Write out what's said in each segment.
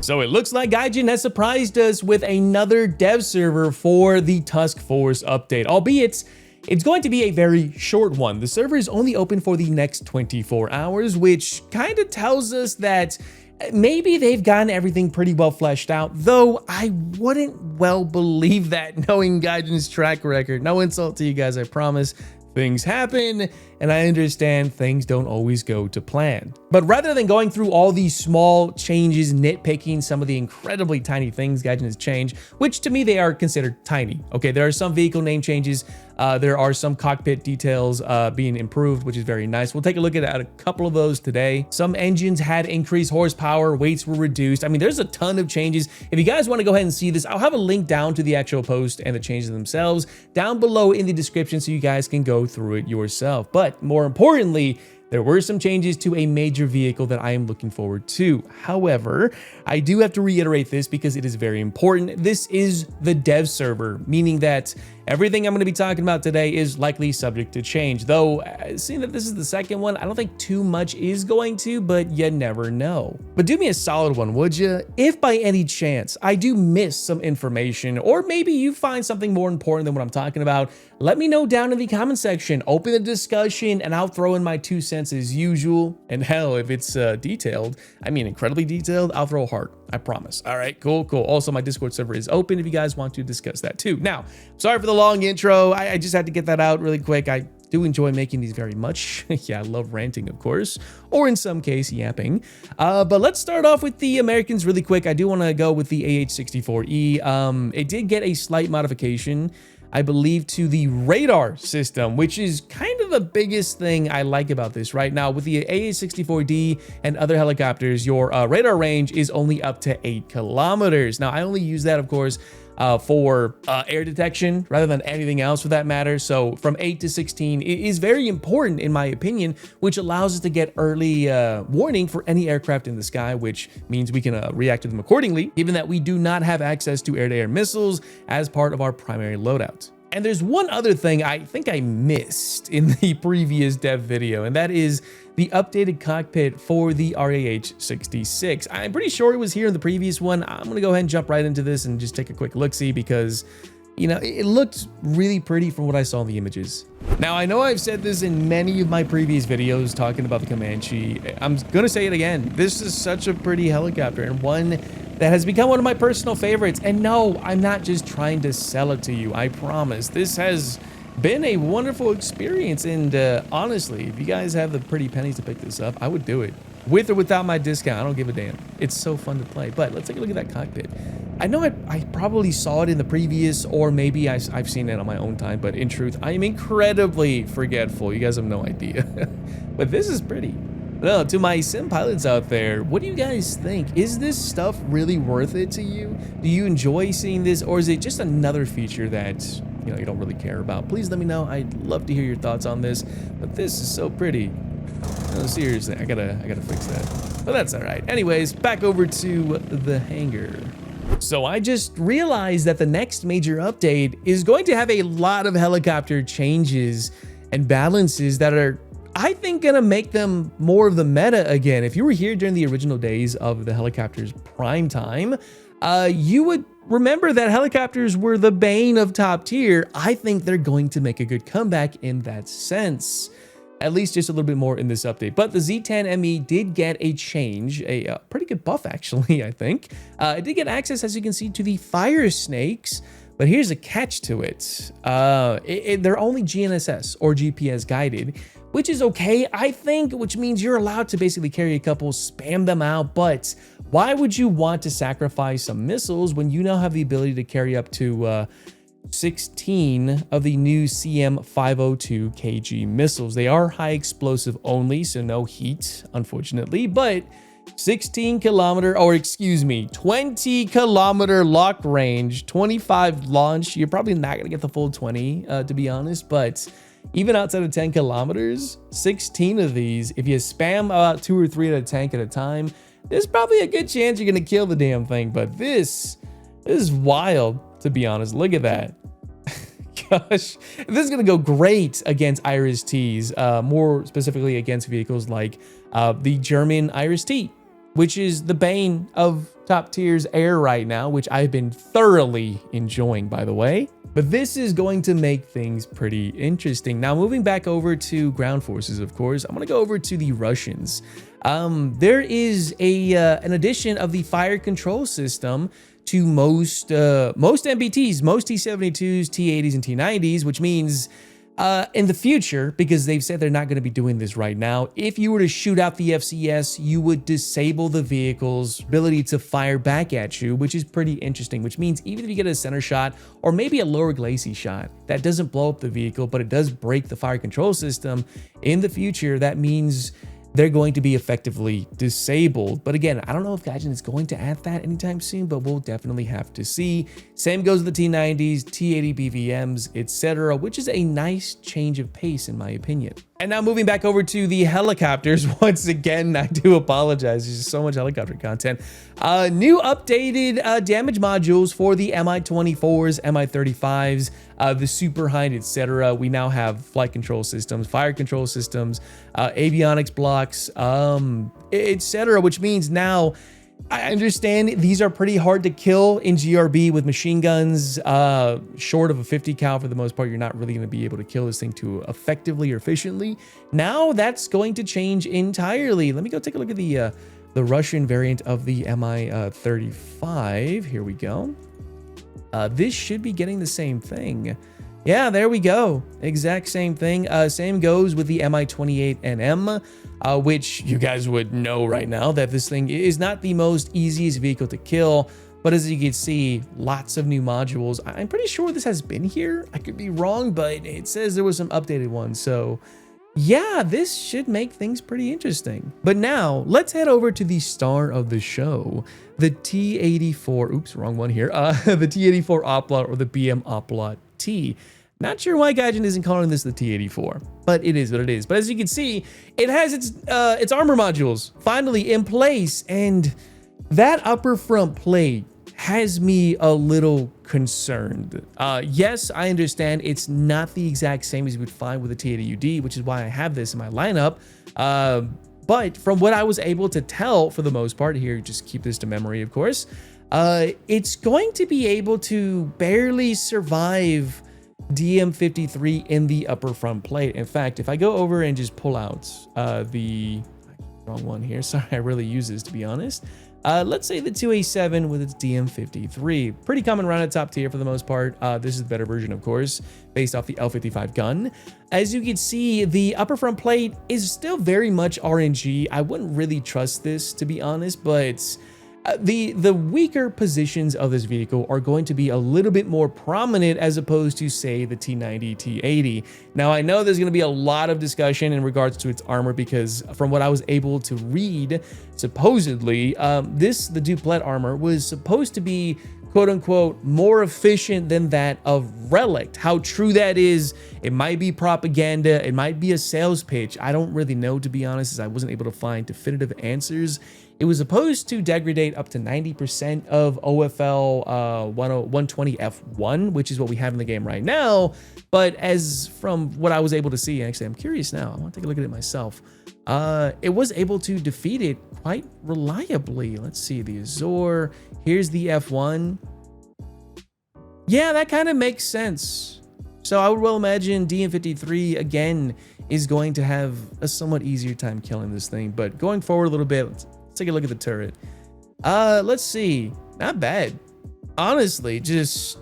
So it looks like Gaijin has surprised us with another dev server for the Tusk Force update, albeit it's going to be a very short one. The server is only open for the next 24 hours, which kind of tells us that maybe they've gotten everything pretty well fleshed out, though I wouldn't well believe that knowing Gaijin's track record. No insult to you guys, I promise. Things happen, and I understand things don't always go to plan. But rather than going through all these small changes, nitpicking some of the incredibly tiny things Gaijin has changed, which to me they are considered tiny. Okay, there are some vehicle name changes, there are some cockpit details being improved, which is very nice. We'll take a look at a couple of those today. Some engines had increased horsepower, weights were reduced. I mean, there's a ton of changes. If you guys want to go ahead and see this, I'll have a link down to the actual post and the changes themselves down below in the description so you guys can go through it yourself. But more importantly, there were some changes to a major vehicle that I am looking forward to. However, I do have to reiterate this because it is very important. This is the dev server, meaning that everything I'm going to be talking about today is likely subject to change. Though, seeing that this is the second one, I don't think too much is going to, but you never know. But do me a solid one, would you? If by any chance I do miss some information, or maybe you find something more important than what I'm talking about, let me know down in the comment section. Open the discussion, and I'll throw in my 2 cents as usual. And hell, if it's detailed, I mean incredibly detailed, I'll throw a heart. I promise. All right, cool. Also, my Discord server is open if you guys want to discuss that too. Now, sorry for the long intro. I just had to get that out really quick. I do enjoy making these very much. Yeah, I love ranting, of course, or in some case, yapping. But let's start off with the Americans really quick. I do want to go with the AH-64E. It did get a slight modification, I believe, to the radar system, which is kind of the biggest thing I like about this right now. With the AH-64D and other helicopters, your radar range is only up to 8 kilometers. Now, I only use that, of course, for air detection rather than anything else for that matter. So from 8 to 16 is very important in my opinion, which allows us to get early warning for any aircraft in the sky, which means we can react to them accordingly, given that we do not have access to air-to-air missiles as part of our primary loadout. And there's one other thing I think I missed in the previous dev video, and that is the updated cockpit for the RAH-66. I'm pretty sure it was here in the previous one. I'm gonna go ahead and jump right into this and just take a quick look-see because, you know, it looked really pretty from what I saw in the images. Now, I know I've said this in many of my previous videos talking about the Comanche. I'm gonna say it again. This is such a pretty helicopter, and one that has become one of my personal favorites. And no, I'm not just trying to sell it to you, I promise. This has been a wonderful experience, and honestly, if you guys have the pretty pennies to pick this up, I would do it. With or without my discount, I don't give a damn. It's so fun to play. But let's take a look at that cockpit. I know I probably saw it in the previous, or maybe I've seen it on my own time, but in truth, I am incredibly forgetful. You guys have no idea. But this is pretty. Well, to my sim pilots out there, what do you guys think? Is this stuff really worth it to you? Do you enjoy seeing this, or is it just another feature that, you know, you don't really care about? Please let me know. I'd love to hear your thoughts on this, but this is so pretty. No, seriously, I gotta fix that. But that's all right. Anyways, back over to the hangar. So I just realized that the next major update is going to have a lot of helicopter changes and balances that are, I think, gonna make them more of the meta again. If you were here during the original days of the helicopters prime time, you would remember that helicopters were the bane of top tier. I think they're going to make a good comeback in that sense. At least just a little bit more in this update. But the Z10ME did get a change, a pretty good buff actually, I think. It did get access, as you can see, to the fire snakes, but here's a catch to it. They're only GNSS or GPS guided, which is okay, I think, which means you're allowed to basically carry a couple, spam them out, but why would you want to sacrifice some missiles when you now have the ability to carry up to 16 of the new CM502 KG missiles? They are high explosive only, so no heat, unfortunately, but 20 kilometer lock range, 25 launch. You're probably not gonna get the full 20, to be honest, but even outside of 10 kilometers, 16 of these, if you spam about 2 or 3 at a tank at a time, there's probably a good chance you're gonna kill the damn thing. But this is wild, to be honest. Look at that. Gosh, this is gonna go great against Iris-Ts, more specifically against vehicles like the German Iris-T, which is the bane of top tier's air right now, which I've been thoroughly enjoying, by the way. But this is going to make things pretty interesting. Now, moving back over to ground forces, of course, I'm going to go over to the Russians. There is an addition of the fire control system to most MBTs, most T-72s, T-80s, and T-90s, which means in the future, because they've said they're not going to be doing this right now, if you were to shoot out the FCS, you would disable the vehicle's ability to fire back at you, which is pretty interesting, which means even if you get a center shot or maybe a lower glacis shot, that doesn't blow up the vehicle, but it does break the fire control system. In the future, that means they're going to be effectively disabled. But again, I don't know if Gaijin is going to add that anytime soon, but we'll definitely have to see. Same goes with the T-90s, T-80 BVMs, etc., which is a nice change of pace in my opinion. And now moving back over to the helicopters, once again, I do apologize. There's just so much helicopter content. New updated damage modules for the Mi-24s, Mi-35s, the Super Hind, etc. We now have flight control systems, fire control systems, avionics blocks, etc., which means now I understand these are pretty hard to kill in GRB with machine guns. Short of a 50 cal for the most part, you're not really going to be able to kill this thing too effectively or efficiently. Now that's going to change entirely. Let me go take a look at the Russian variant of the Mi-35. Here we go. This should be getting the same thing. Yeah, there we go. Exact same thing. Same goes with the Mi-28NM, which you guys would know right now that this thing is not the most easiest vehicle to kill. But as you can see, lots of new modules. I'm pretty sure this has been here. I could be wrong, but it says there was some updated ones. So yeah, this should make things pretty interesting. But now let's head over to the star of the show, the T-84. Oops, wrong one here. The T-84 Oplot, or the BM Oplot T. Not sure why Gaijin isn't calling this the T-84, but it is what it is. But as you can see, it has its armor modules finally in place, and that upper front plate has me a little concerned. Yes, I understand it's not the exact same as you would find with the T-80UD, which is why I have this in my lineup. But from what I was able to tell, for the most part, here, just keep this to memory, of course, it's going to be able to barely survive DM53 in the upper front plate. In fact, if I go over and just pull out the wrong one here, sorry, I really use this to be honest. Let's say the 2A7 with its DM53. Pretty common run at top tier for the most part. This is the better version, of course, based off the L55 gun. As you can see, the upper front plate is still very much RNG. I wouldn't really trust this, to be honest, but the weaker positions of this vehicle are going to be a little bit more prominent as opposed to, say, the T90, T80. Now, I know there's going to be a lot of discussion in regards to its armor because from what I was able to read, supposedly, the duplet armor was supposed to be quote-unquote more efficient than that of Relict. How true that is, it might be propaganda, it might be a sales pitch. I don't really know, to be honest, as I wasn't able to find definitive answers. It was supposed to degrade up to 90% of OFL 120F1, which is what we have in the game right now. But as from what I was able to see, actually, I'm curious now. I want to take a look at it myself. It was able to defeat it quite reliably. Let's see, the Azor. Here's the F1. Yeah, that kind of makes sense. So I would well imagine DM53, again, is going to have a somewhat easier time killing this thing. But going forward a little bit, let's take a look at the turret. Let's see. Not bad. Honestly, just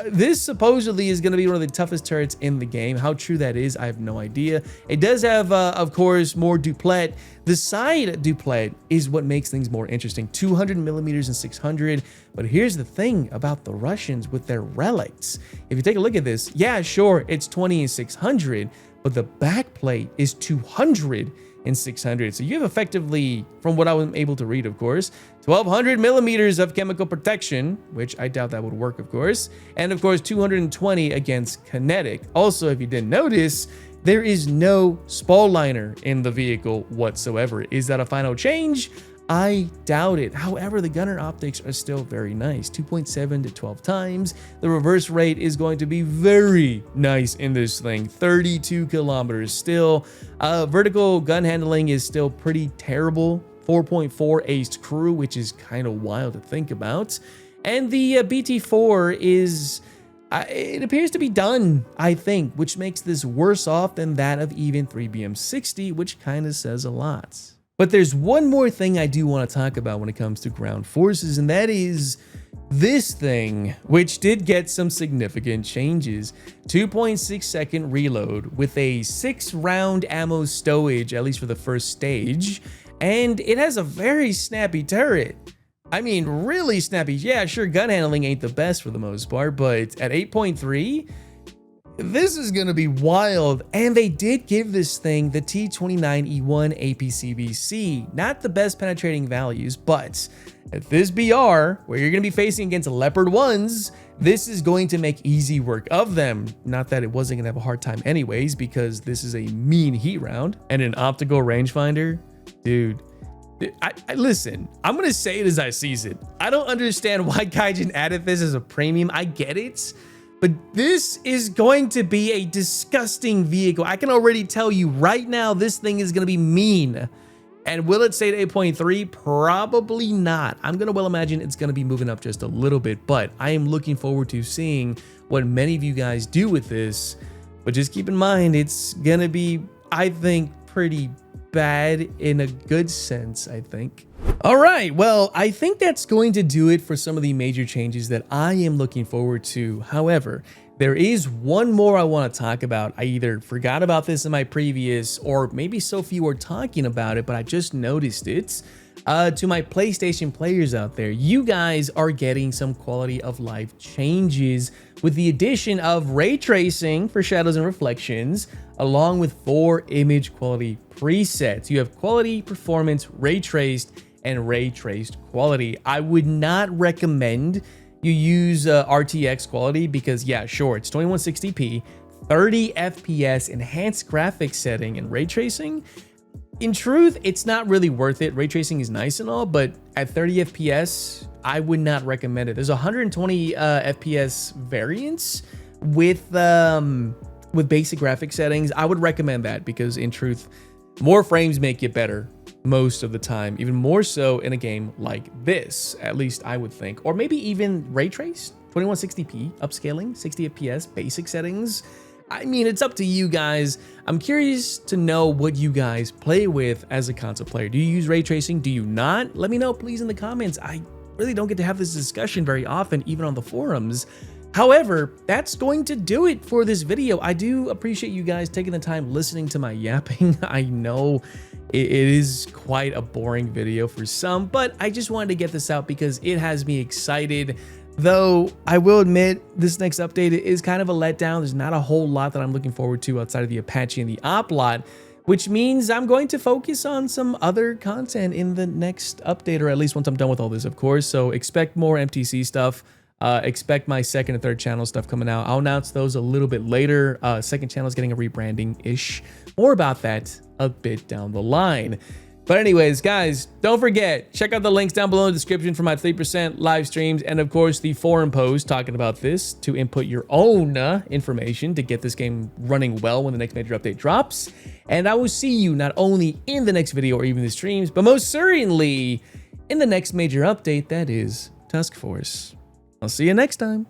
this supposedly is going to be one of the toughest turrets in the game. How true that is, I have no idea. It does have, of course, more duplet. The side duplet is what makes things more interesting. 200 millimeters and 600. But here's the thing about the Russians with their relics. If you take a look at this, yeah, sure, it's 20 and 600, but the back plate is 200 and 600. So you have effectively, from what I was able to read, of course, 1200 millimeters of chemical protection, which I doubt that would work, of course, and of course 220 against kinetic. Also, if you didn't notice, there is no spall liner in the vehicle whatsoever. Is that a final change? I doubt it. However, the gunner optics are still very nice. 2.7 to 12 times. The reverse rate is going to be very nice in this thing. 32 kilometers still. Vertical gun handling is still pretty terrible 4.4 aced crew, which is kind of wild to think about. And the BT4 is, it appears to be done, I think, which makes this worse off than that of even 3BM60, which kind of says a lot. But there's one more thing I do want to talk about when it comes to ground forces, and that is this thing, which did get some significant changes. 2.6 second reload with a 6-round ammo stowage, at least for the first stage, and it has a very snappy turret. I mean, really snappy. Yeah, sure, gun handling ain't the best for the most part, but at 8.3, this is gonna be wild. And they did give this thing the T29E1 APCBC. Not the best penetrating values, but at this BR, where you're gonna be facing against Leopard 1s, this is going to make easy work of them. Not that it wasn't gonna have a hard time anyways, because this is a mean heat round. And an optical rangefinder, dude. Listen, I'm gonna say it as I sees it. I don't understand why Gaijin added this as a premium. I get it, but this is going to be a disgusting vehicle. I can already tell you right now, this thing is gonna be mean. And will it stay at 8.3? Probably not. I'm gonna well imagine it's gonna be moving up just a little bit, but I am looking forward to seeing what many of you guys do with this. But just keep in mind, it's gonna be, I think, pretty bad in a good sense, I think. All right, well, I think that's going to do it for some of the major changes that I am looking forward to. However, there is one more I want to talk about. I either forgot about this in my previous, or maybe so few are talking about it, but I just noticed it. To my PlayStation players out there, you guys are getting some quality of life changes with the addition of ray tracing for shadows and reflections, along with 4 image quality presets. You have quality, performance, ray traced, and ray traced quality. I would not recommend you use RTX quality because, yeah, sure, it's 2160p, 30 FPS, enhanced graphics setting, and ray tracing. In truth, it's not really worth it. Ray tracing is nice and all, but at 30 FPS, I would not recommend it. There's 120 FPS variants with basic graphic settings. I would recommend that because in truth, more frames make it better most of the time, even more so in a game like this, at least I would think. Or maybe even ray traced, 2160p, upscaling, 60 FPS, basic settings. I mean, it's up to you guys. I'm curious to know what you guys play with as a console player. Do you use ray tracing? Do you not? Let me know, please, in the comments. I really don't get to have this discussion very often, even on the forums. However, that's going to do it for this video. I do appreciate you guys taking the time listening to my yapping. I know it is quite a boring video for some, but I just wanted to get this out because it has me excited. Though I will admit this next update is kind of a letdown. There's not a whole lot that I'm looking forward to outside of the Apache and the Oplot, which means I'm going to focus on some other content in the next update, or at least once I'm done with all this, of course. So expect more MTC stuff. Expect my second and third channel stuff coming out. I'll announce those a little bit later. Second channel is getting a rebranding-ish. More about that a bit down the line. But anyways, guys, don't forget, check out the links down below in the description for my 3% live streams, and of course the forum post talking about this to input your own information to get this game running well when the next major update drops. And I will see you not only in the next video or even the streams, but most certainly in the next major update, that is Tusk Force. I'll see you next time.